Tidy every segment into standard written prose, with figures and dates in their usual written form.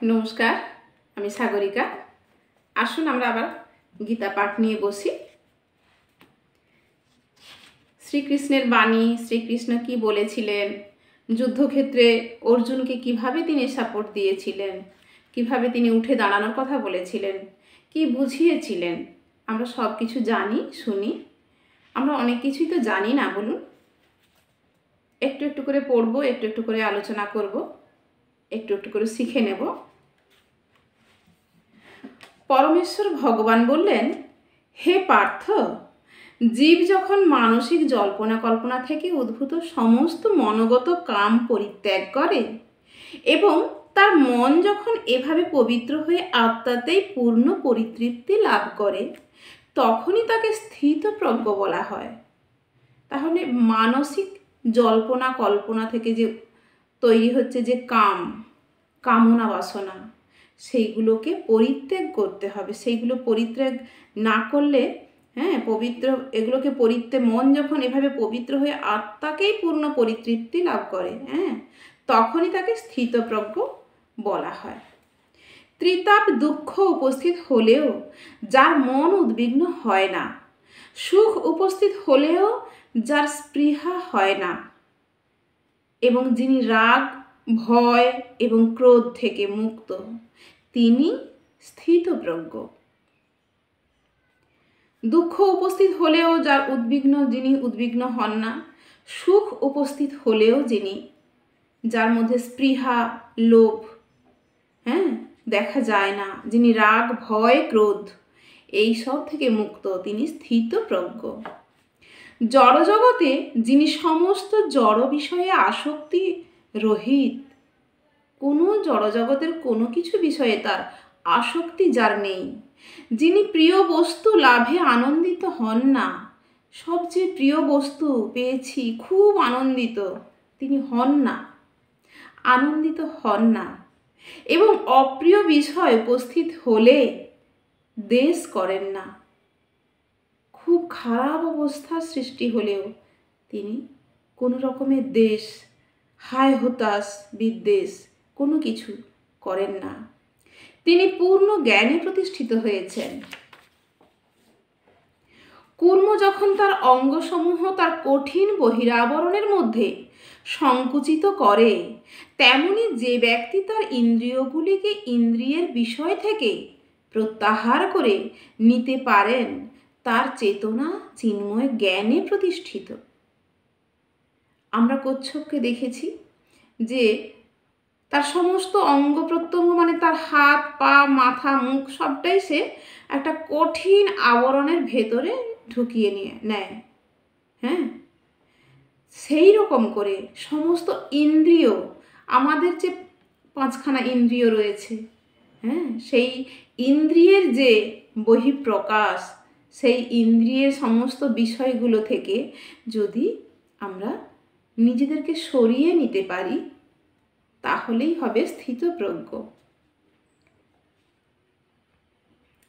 নমস্কার, আমি সাগরিকা। আসুন আমরা আবার গীতা পাঠ নিয়ে বসি। শ্রীকৃষ্ণের বাণী, শ্রীকৃষ্ণ কি বলেছিলেন, যুদ্ধক্ষেত্রে অর্জুনকে কিভাবে তিনি সাপোর্ট দিয়েছিলেন, কিভাবে তিনি উঠে দাঁড়ানোর কথা বলেছিলেন, কি বুঝিয়েছিলেন, আমরা সব কিছু জানি, শুনি। আমরা অনেক কিছুই তো জানি না, বলুন। একটু একটু করে পড়বো, একটু একটু করে আলোচনা করব, একটু একটু করে শিখে নেব। পরমেশ্বর ভগবান বললেন, হে পার্থ, জীব যখন মানসিক জল্পনা কল্পনা থেকে উদ্ভূত সমস্ত মনোগত কাম পরিত্যাগ করে এবং তার মন যখন এভাবে পবিত্র হয়ে আত্মাতেই পূর্ণ পরিতৃপ্তি লাভ করে, তখনই তাকে স্থিতপ্রজ্ঞ বলা হয়। তাহলে মানসিক জল্পনা কল্পনা থেকে যে তৈরি হচ্ছে যে কামনা বাসনা, সেইগুলোকে পরিত্যাগ করতে হবে। সেইগুলো পরিত্যাগ না করলে, এগুলোকে মন যখন এভাবে পবিত্র হয়ে আত্মাকেই পূর্ণ পরিতৃপ্তি লাভ করে, তখনই তাকে স্থিতপ্রজ্ঞ বলা হয়। ত্রিতাপ দুঃখ উপস্থিত হলেও যার মন উদ্বিগ্ন হয় না, সুখ উপস্থিত হলেও যার স্পৃহা হয় না, এবং যিনি রাগ, ভয় এবং ক্রোধ থেকে মুক্ত, তিনি স্থিতপ্রজ্ঞ। দুঃখ উপস্থিত হলেও যিনি উদ্বিগ্ন হন না, সুখ উপস্থিত হলেও যার মধ্যে স্পৃহা, লোভ দেখা যায় না, যিনি রাগ, ভয়, ক্রোধ এই সব থেকে মুক্ত, তিনি স্থিতপ্রজ্ঞ। জড়জগতে যিনি সমস্ত জড় বিষয়ে আসক্তি রহিত, কোনো জড়জগতের কোনো কিছু বিষয়ে তার আসক্তি যার নেই, যিনি প্রিয় বস্তু লাভে আনন্দিত হন না, সবচেয়ে প্রিয় বস্তু পেয়েছি, খুব আনন্দিত, তিনি আনন্দিত হন না, এবং অপ্রিয় বিষয় উপস্থিত হলে দ্বেষ করেন না। খুব খারাপ অবস্থার সৃষ্টি হলেও তিনি কোনো রকমের দ্বেষ, হায় হতাশ, বিদ্বেষ কোনো কিছু করেন না। তিনি পূর্ণ জ্ঞানে প্রতিষ্ঠিত হয়েছেন। কূর্ম যখন তার অঙ্গসমূহ তার কঠিন বহিরাবরণের মধ্যে সংকুচিত করে, তেমনি যে ব্যক্তি তার ইন্দ্রিয়গুলিকে ইন্দ্রিয়ের বিষয় থেকে প্রত্যাহার করে নিতে পারেন, তার চেতনা চিন্ময় জ্ঞানে প্রতিষ্ঠিত। আমরা কচ্ছপকে দেখেছি যে তার সমস্ত অঙ্গ প্রত্যঙ্গ, মানে তার হাত, পা, মাথা, মুখ সবটাই সে একটা কঠিন আবরণের ভেতরে ঢুকিয়ে নেয়। সেই রকম করে সমস্ত ইন্দ্রিয়, আমাদের যে 5খানা ইন্দ্রিয় রয়েছে, সেই ইন্দ্রিয়ের যে বহিঃপ্রকাশ, সেই ইন্দ্রিয়ের সমস্ত বিষয়গুলো থেকে যদি আমরা নিজেদেরকে সরিয়ে নিতে পারি, তাহলেই হবে স্থিতপ্রজ্ঞ।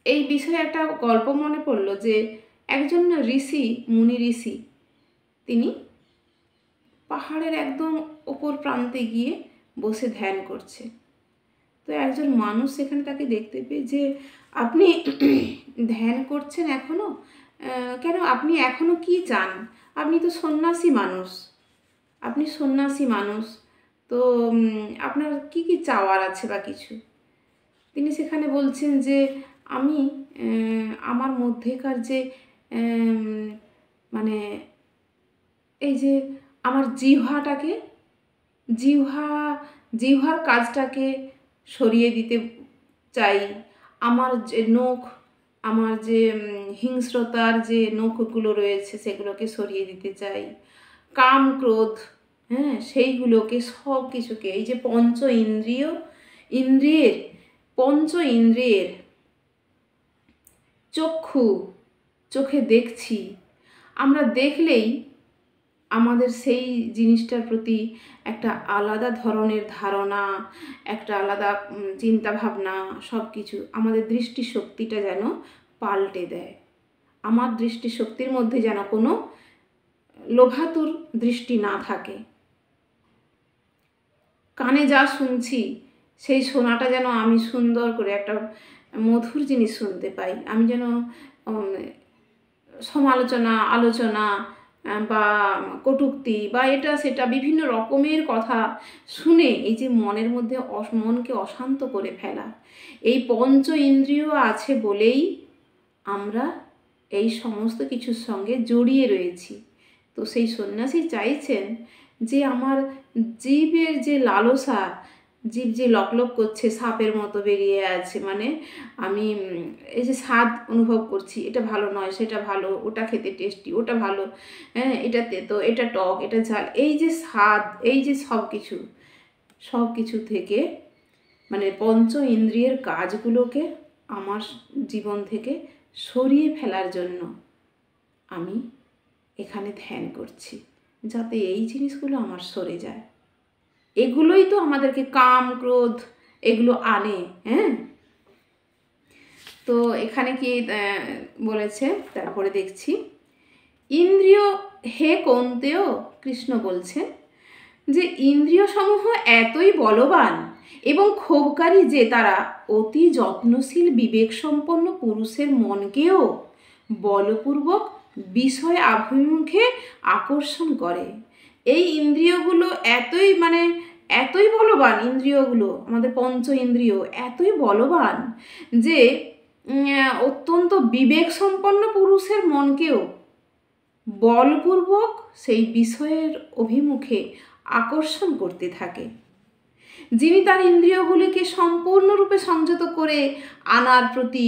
এই বিষয়ে একটা গল্প মনে পড়লো যে একজন মুনি ঋষি, তিনি পাহাড়ের একদম ওপর প্রান্তে গিয়ে বসে ধ্যান করছে। তো একজন মানুষ সেখানে তাকে দেখতে পেয়ে, যে আপনি ধ্যান করছেন এখনো, কেন আপনি এখনো কি চান? আপনি তো সন্ন্যাসী মানুষ, তো আপনার কি চাওয়ার আছে বা কিছু? তিনি সেখানে বলছেন যে আমি আমার মধ্যেকার যে মানে এই যে আমার জিহ্বার কাজটাকে সরিয়ে দিতে চাই। আমার যে আমার যে হিংস্রতার যে নখগুলো রয়েছে, সেগুলোকে সরিয়ে দিতে চাই। কাম, ক্রোধ, সেইগুলোকে সব কিছুকে, এই যে পঞ্চ ইন্দ্রিয়ের চোখে দেখছি, আমরা দেখলেই আমাদের সেই জিনিসটার প্রতি একটা আলাদা ধরনের ধারণা, একটা আলাদা চিন্তাভাবনা, সব কিছু আমাদের দৃষ্টিশক্তিটা যেন পাল্টে দেয়। আমার দৃষ্টিশক্তির মধ্যে যেন কোনো লোভাতুর দৃষ্টি না থাকে। কানে যা শুনছি সেই শোনাটা যেন আমি সুন্দর করে একটা মধুর জিনিস শুনতে পাই, আমি যেন সমালোচনা, আলোচনা বা কটূক্তি বা এটা সেটা বিভিন্ন রকমের কথা শুনে এই যে মনের মধ্যে মনকে অশান্ত করে ফেলা, এই পঞ্চ ইন্দ্রিয় আছে বলেই আমরা এই সমস্ত কিছুর সঙ্গে জড়িয়ে রয়েছি। তো সেই সন্ন্যাসী চাইছেন যে আমার জীবের যে লালসা, জীব যে লকলক করছে, সাপের মতো বেরিয়ে আছে, মানে আমি এই যে স্বাদ অনুভব করছি, এটা ভালো নয়, সেটা ভালো, ওটা খেতে টেস্টি, ওটা ভালো, হ্যাঁ এটা তেতো, এটা টক, এটা ঝাল, এই যে স্বাদ, এই যে সব কিছু থেকে মানে পঞ্চ ইন্দ্রিয়ের কাজগুলোকে আমার জীবন থেকে সরিয়ে ফেলার জন্য আমি এখানে ধ্যান করছি, যাতে এই জিনিসগুলো আমার সরে যায়। এগুলোই তো আমাদেরকে কাম, ক্রোধ এগুলো আনে। হ্যাঁ, তো এখানে কি বলেছে, তারপরে দেখছি, ইন্দ্রিয় হে কৌন্তেয়, কৃষ্ণ বলছেন যে ইন্দ্রিয় সমূহ এতই বলবান এবং ক্ষোভকারী যে তারা অতি যত্নশীল বিবেক সম্পন্ন পুরুষের মনকেও বলপূর্বক বিষয় আভিমুখে আকর্ষণ করে। এই ইন্দ্রিয়গুলো এতই বলবান, ইন্দ্রিয়গুলো আমাদের পঞ্চ ইন্দ্রিয় এতই বলবান যে অত্যন্ত বিবেক সম্পন্ন পুরুষের মনকেও বলপূর্বক সেই বিষয়ের অভিমুখে আকর্ষণ করতে থাকে। যিনি তার ইন্দ্রিয়গুলিকে সম্পূর্ণরূপে সংযত করে আনার প্রতি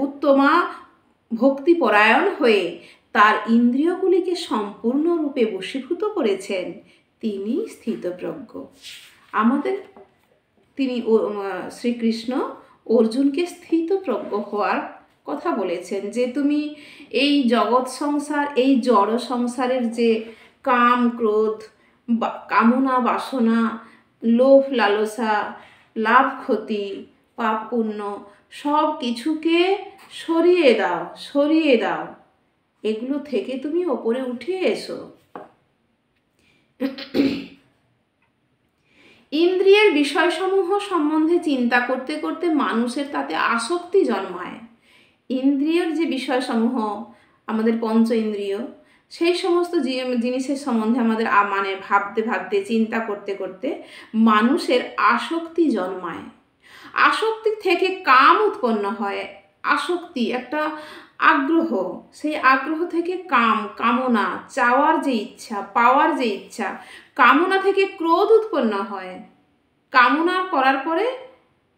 উত্তমা ভক্তিপরায়ণ হয়ে তার ইন্দ্রিয়গুলিকে সম্পূর্ণরূপে বশীভূত করেছেন, তিনি স্থিতপ্রজ্ঞ। তিনি শ্রীকৃষ্ণ অর্জুনকে স্থিতপ্রজ্ঞ হওয়ার কথা বলেছেন, যে তুমি এই জগৎ সংসার, এই জড় সংসারের যে কাম, ক্রোধ, কামনা, বাসনা, লোভ, লালসা, লাভ, ক্ষতি, পাপ, পুণ্য সব কিছুকে সরিয়ে দাও, এগুলো থেকে তুমি ওপরে উঠে এসো। ইন্দ্রিয়ের বিষয়সমূহ সম্বন্ধে চিন্তা করতে করতে মানুষের তাতে আসক্তি জন্মায়। ইন্দ্রিয়ের যে বিষয়সমূহ আমাদের পঞ্চ ইন্দ্রিয়, সেই সমস্ত জিনিসের সম্বন্ধে আমাদের ভাবতে ভাবতে, চিন্তা করতে করতে মানুষের আসক্তি জন্মায়। আসক্তি থেকে কাম উৎপন্ন হয়। আসক্তি একটা আগ্রহ, সেই আগ্রহ থেকে কামনা, চাওয়ার যে ইচ্ছা, পাওয়ার যে ইচ্ছা, কামনা থেকে ক্রোধ উৎপন্ন হয়। কামনা করার পরে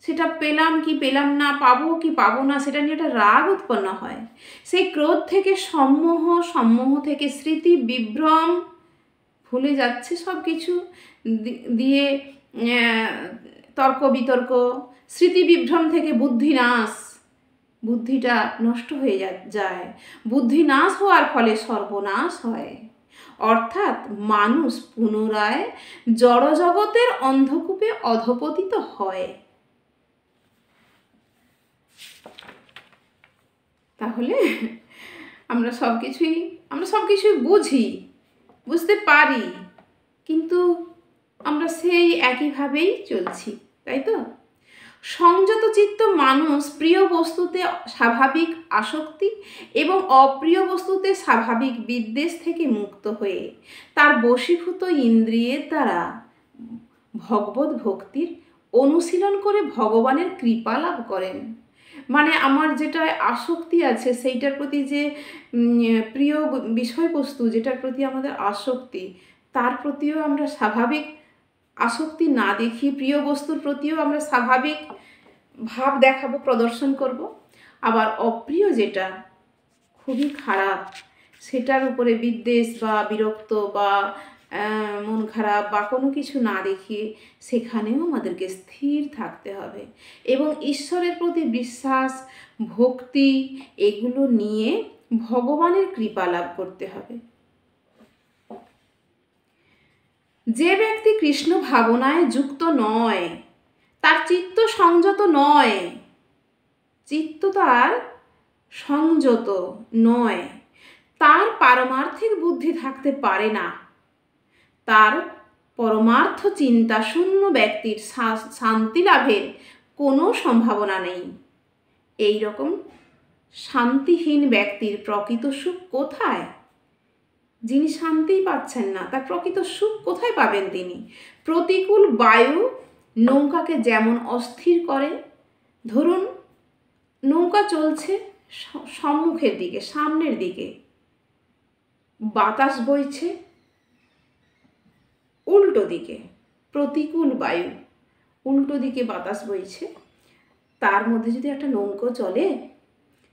সেটা পেলাম কি পেলাম না, পাবো কি পাবো না, সেটা নিয়ে একটা রাগ উৎপন্ন হয়। সেই ক্রোধ থেকে সম্মোহ থেকে স্মৃতি বিভ্রম, ভুলে যাচ্ছে সব কিছু দিয়ে তর্ক বিতর্ক, স্মৃতি বিভ্রম থেকে বুদ্ধিনাশ, বুদ্ধিটা নষ্ট হয়ে যায়। বুদ্ধিনাশ হওয়ার ফলে সর্বনাশ হয়, অর্থাৎ মানুষ পুনরায় জড়জগতের অন্ধকূপে অধপতিত হয়। তাহলে আমরা সব কিছুই বুঝতে পারি, কিন্তু আমরা সেই একইভাবেই চলছি, তাই তো? সংযত চিত্ত মানুষ প্রিয় বস্তুতে স্বাভাবিক আসক্তি এবং অপ্রিয় বস্তুতে স্বাভাবিক বিদ্বেষ থেকে মুক্ত হয়ে তার বশীভূত ইন্দ্রিয়ের দ্বারা ভগবত ভক্তির অনুশীলন করে ভগবানের কৃপা লাভ করেন। মানে আমার যেটা আসক্তি আছে, সেইটার প্রতি যে প্রিয় বিষয়বস্তু, যেটার প্রতি আমাদের আসক্তি, তার প্রতিও আমরা স্বাভাবিক আসক্তি না দেখিয়ে প্রিয় বস্তুর প্রতিও আমরা স্বাভাবিক ভাব দেখাবো, প্রদর্শন করব। আবার অপ্রিয় যেটা খুবই খারাপ, সেটার উপরে বিদ্বেষ বা বিরক্ত বা মন খারাপ বা কোনো কিছু না দেখিয়ে সেখানেও আমাদেরকে স্থির থাকতে হবে এবং ঈশ্বরের প্রতি বিশ্বাস, ভক্তি এগুলো নিয়ে ভগবানের কৃপা লাভ করতে হবে। যে ব্যক্তি কৃষ্ণ ভাবনায় যুক্ত নয়, তার চিত্ত সংযত নয়, চিত্ত তার সংযত নয়, তার পারমার্থিক বুদ্ধি থাকতে পারে না। তার পরমার্থ চিন্তা শূন্য ব্যক্তির শান্তি লাভের কোনো সম্ভাবনা নেই। এই রকম শান্তিহীন ব্যক্তির প্রকৃত সুখ কোথায়? যিনি শান্তিই পাচ্ছেন না, তার প্রকৃত সুখ কোথায় পাবেন তিনি? প্রতিকূল বায়ু নৌকাকে যেমন অস্থির করে, ধরুন নৌকা চলছে সম্মুখের দিকে, সামনের দিকে, বাতাস বইছে উল্টো দিকে, প্রতিকূল বায়ু, উল্টো দিকে বাতাস বইছে, তার মধ্যে যদি একটা নৌকো চলে,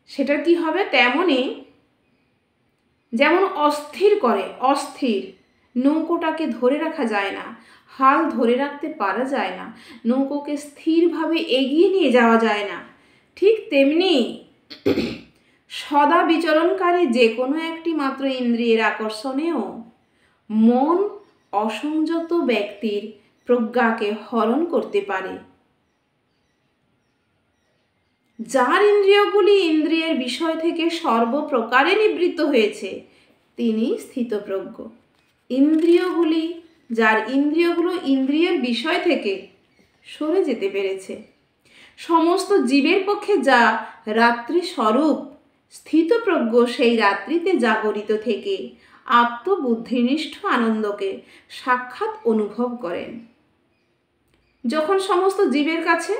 সেটা কি হবে? তেমনই যেমন অস্থির করে, অস্থির, নৌকোটাকে ধরে রাখা যায় না, হাল ধরে রাখতে পারা যায় না, নৌকোকে স্থিরভাবে এগিয়ে নিয়ে যাওয়া যায় না। ঠিক তেমনি সদা বিচরণকারী যে কোনো একটি মাত্র ইন্দ্রিয়ের আকর্ষণেও মন অসংযত ব্যক্তির প্রজ্ঞাকে হরণ করতে পারে। যার ইন্দ্রিয়গুলি ইন্দ্রিয়ের বিষয় থেকে সর্বপ্রকারে নিবৃত্ত হয়েছে, তিনি স্থিতপ্রজ্ঞ। যার ইন্দ্রিয়গুলো ইন্দ্রিয়ের বিষয় থেকে সরে যেতে পেরেছে, সমস্ত জীবের পক্ষে যা রাত্রি স্বরূপ, স্থিতপ্রজ্ঞ সেই রাত্রিতে জাগরিত থেকে আত্মবুদ্ধিনিষ্ঠ আনন্দকে সাক্ষাৎ অনুভব করেন। যখন সমস্ত জীবের কাছে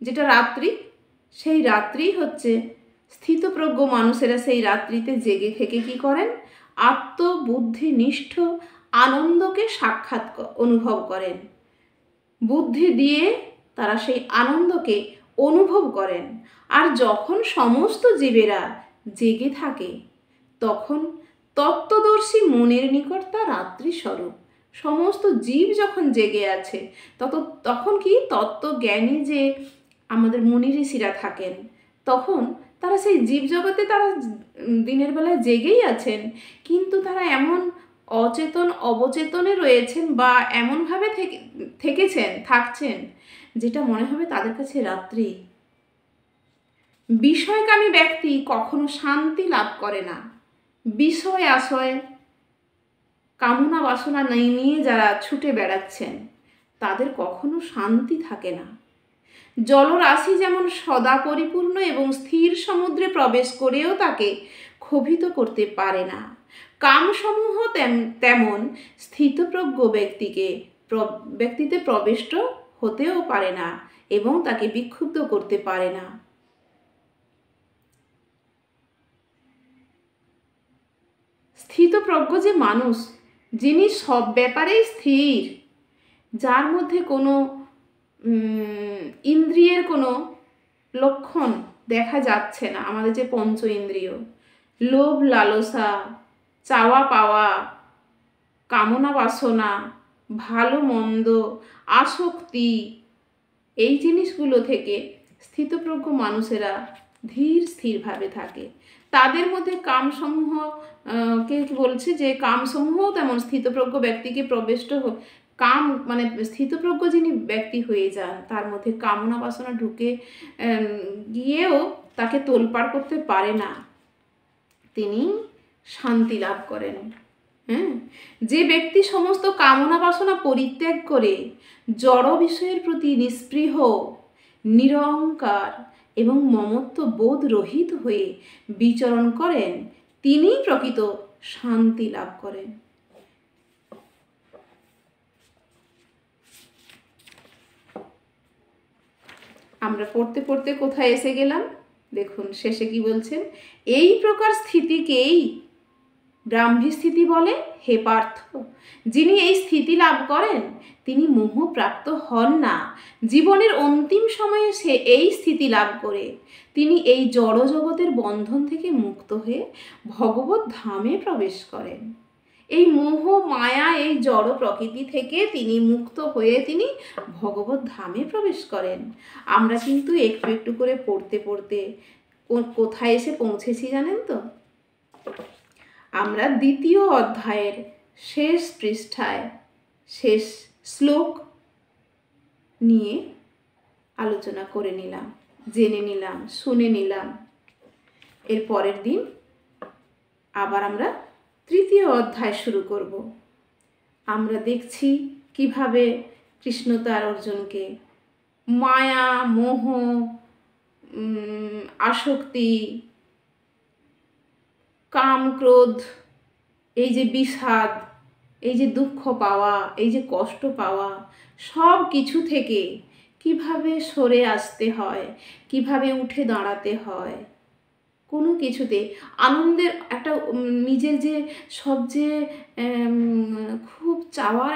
যেটা রাত্রি, সেই রাত্রি হচ্ছে স্থিতপ্রজ্ঞ মানুষেরা সেই রাত্রিতে জেগে থেকে কি করেন? আত্মবুদ্ধিনিষ্ঠ আনন্দকে সাক্ষাৎ অনুভব করেন। বুদ্ধি দিয়ে তারা সেই আনন্দকে অনুভব করেন। আর যখন সমস্ত জীবেরা জেগে থাকে, তখন তত্ত্বদর্শী মনের নিকট তা রাত্রি স্বরূপ। সমস্ত জীব যখন জেগে আছে, তখন কি তত্ত্বজ্ঞানী যে আমাদের মুনি ঋষিরা থাকেন, তখন তারা সেই জীবজগতে তারা দিনের বেলায় জেগেই আছেন, কিন্তু তারা এমন অচেতন অবচেতনে রয়েছেন বা এমনভাবে থাকছেন যেটা মনে হবে তাদের কাছে রাত্রি। বিষয়কামী ব্যক্তি কখনো শান্তি লাভ করে না। বিষয় আশয় কামনা বাসনা নিয়ে যারা ছুটে বেড়াচ্ছেন, তাদের কখনো শান্তি থাকে না। জলরাশি যেমন সদা পরিপূর্ণ এবং স্থির সমুদ্রে প্রবেশ করেও তাকে ক্ষোভিত করতে পারে না, কামসমূহ তেমন স্থিতপ্রজ্ঞ ব্যক্তিতে প্রবিষ্ট হতেও পারে না এবং তাকে বিক্ষুব্ধ করতে পারে না। স্থিতপ্রজ্ঞ যে মানুষ, যিনি সব ব্যাপারেই স্থির, যার মধ্যে কোনো ইন্দ্রিয়ের কোনো লক্ষণ দেখা যাচ্ছে না। আমাদের যে পঞ্চ ইন্দ্রিয়, লোভ লালসা, চাওয়া পাওয়া, কামনা বাসনা, ভালো মন্দ, আসক্তি, এই জিনিসগুলো থেকে স্থিতপ্রজ্ঞ মানুষেরা ধীর স্থিরভাবে থাকে। তাদের মধ্যে কামসমূহ কে বলছে যে কামসমূহ তেমন স্থিতপ্রজ্ঞ ব্যক্তিকে কাম মানে স্থিতপ্রজ্ঞ যিনি ব্যক্তি হয়ে যান, তার মধ্যে কামনা বাসনা ঢুকে গিয়েও তাকে তোলপাড় করতে পারে না, তিনি শান্তি লাভ করেন। যে ব্যক্তি সমস্ত কামনা বাসনা পরিত্যাগ করে জড় বিষয়ের প্রতি নিস্পৃহ, নিরহংকার এবং মমত্ব বোধ রহিত হয়ে বিচরণ করেন, তিনি প্রকৃত শান্তি লাভ করেন। আমরা পড়তে পড়তে কোথায় এসে গেলাম দেখুন, শেষে কি বলছেন? এই প্রকার স্থিতিকেই ব্রাহ্মী স্থিতি বলে হে পার্থ। যিনি এই স্থিতি লাভ করেন, তিনি মোহপ্রাপ্ত হন না। জীবনের অন্তিম সময়ে সে এই স্থিতি লাভ করে তিনি এই জড় জগতের বন্ধন থেকে মুক্ত হয়ে ভগবত ধামে প্রবেশ করেন। এই মোহ মায়া, এই জড় প্রকৃতি থেকে তিনি মুক্ত হয়ে তিনি ভগবত ধামে প্রবেশ করেন। আমরা কিন্তু একটু একটু করে পড়তে পড়তে কোথায় এসে পৌঁছেছি জানেন তো? আমরা দ্বিতীয় অধ্যায়ের শেষ পৃষ্ঠায় শেষ শ্লোক নিয়ে আলোচনা করে নিলাম, জেনে নিলাম, শুনে নিলাম। এর পরের দিন আবার আমরা তৃতীয় অধ্যায় শুরু করব। আমরা দেখছি কিভাবে কৃষ্ণ তার অর্জুনকে মায়া, মোহ, আসক্তি, কাম, ক্রোধ, এই যে বিষাদ, এই যে দুঃখ পাওয়া, এই যে কষ্ট পাওয়া, সব কিছু থেকে কিভাবে সরে আসতে হয়, কিভাবে উঠে দাঁড়াতে হয়, কোনো কিছুতে আনন্দের একটা নিজের যে সবচেয়ে খুব চাওয়ার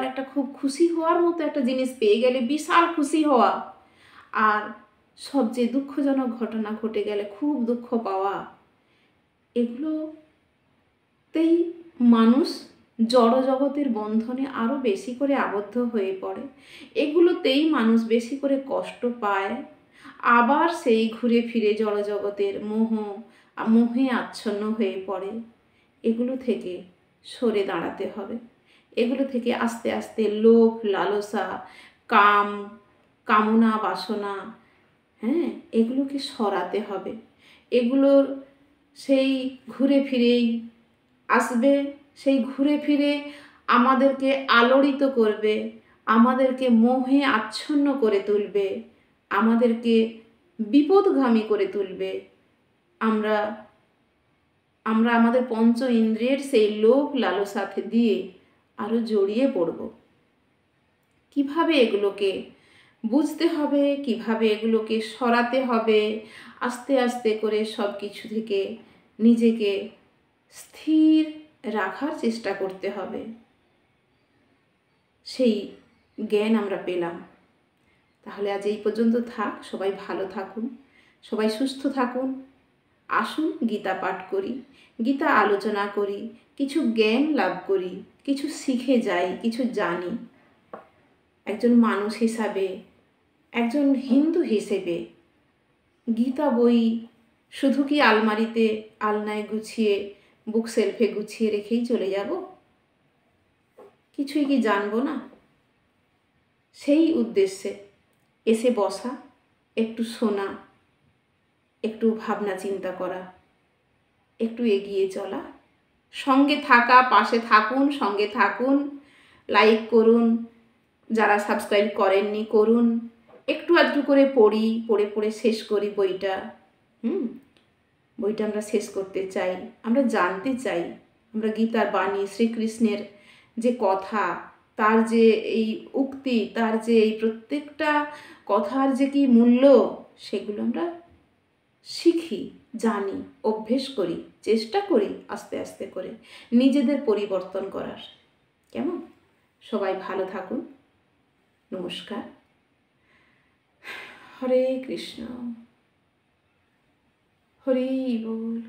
একটা খুব খুশি হওয়ার মতো একটা জিনিস পেয়ে গেলে বিশাল খুশি হওয়া, আর সবচেয়ে দুঃখজনক ঘটনা ঘটে গেলে খুব দুঃখ পাওয়া, এগুলোতেই মানুষ জড়জগতের বন্ধনে আরও বেশি করে আবদ্ধ হয়ে পড়ে। এগুলোতেই মানুষ বেশি করে কষ্ট পায়, আবার সেই ঘুরে ফিরে জড়জগতের মোহে আচ্ছন্ন হয়ে পড়ে। এগুলো থেকে সরে দাঁড়াতে হবে। এগুলো থেকে আস্তে আস্তে লোভ, লালসা, কাম, কামনা, বাসনা, এগুলোকে সরাতে হবে। এগুলোর সেই ঘুরে ফিরেই আসবে, সেই ঘুরে ফিরে আমাদেরকে আলোড়িত করবে, আমাদেরকে মোহে আচ্ছন্ন করে তুলবে, আমাদেরকে বিপদগামী করে তুলবে। আমরা আমাদের পঞ্চ ইন্দ্রিয়ের সেই লোভ লালসাথে দিয়ে আরও জড়িয়ে পড়ব। কিভাবে এগুলোকে বুঝতে হবে, কিভাবে এগুলোকে সরাতে হবে, আস্তে আস্তে করে সব কিছু থেকে নিজেকে স্থির রাখার চেষ্টা করতে হবে, সেই জ্ঞান আমরা পেলাম। তাহলে আজ এই পর্যন্ত থাক। সবাই ভালো থাকুন, সবাই সুস্থ থাকুন। আসুন গীতা পাঠ করি, গীতা আলোচনা করি, কিছু জ্ঞান লাভ করি, কিছু শিখে যাই, কিছু জানি। একজন মানুষ হিসাবে, একজন হিন্দু হিসেবে গীতা বই শুধু কি আলমারিতে আলনায় গুছিয়ে, বুক সেলফে গুছিয়ে রেখেই চলে যাব? কিছুই কি জানবো না? সেই উদ্দেশ্যে এসে বসা, একটু শোনা, একটু ভাবনা চিন্তা করা, একটু এগিয়ে চলা, সঙ্গে থাকা, পাশে থাকুন, সঙ্গে থাকুন, লাইক করুন, যারা সাবস্ক্রাইব করেননি করুন। একটু আধটু করে পড়ি, পড়ে শেষ করি বইটা। বইটা আমরা শেষ করতে চাই, আমরা জানতে চাই, আমরা গীতার বাণী, শ্রীকৃষ্ণের যে কথা, তার যে এই উক্তি, তার যে এই প্রত্যেকটা কথার যে কি মূল্য, সেগুলো আমরা শিখি, জানি, অভ্যেস করি, চেষ্টা করি আস্তে আস্তে করে নিজেদের পরিবর্তন করার। কেমন? সবাই ভালো থাকুন। নমস্কার। হরে কৃষ্ণ, হরি বল।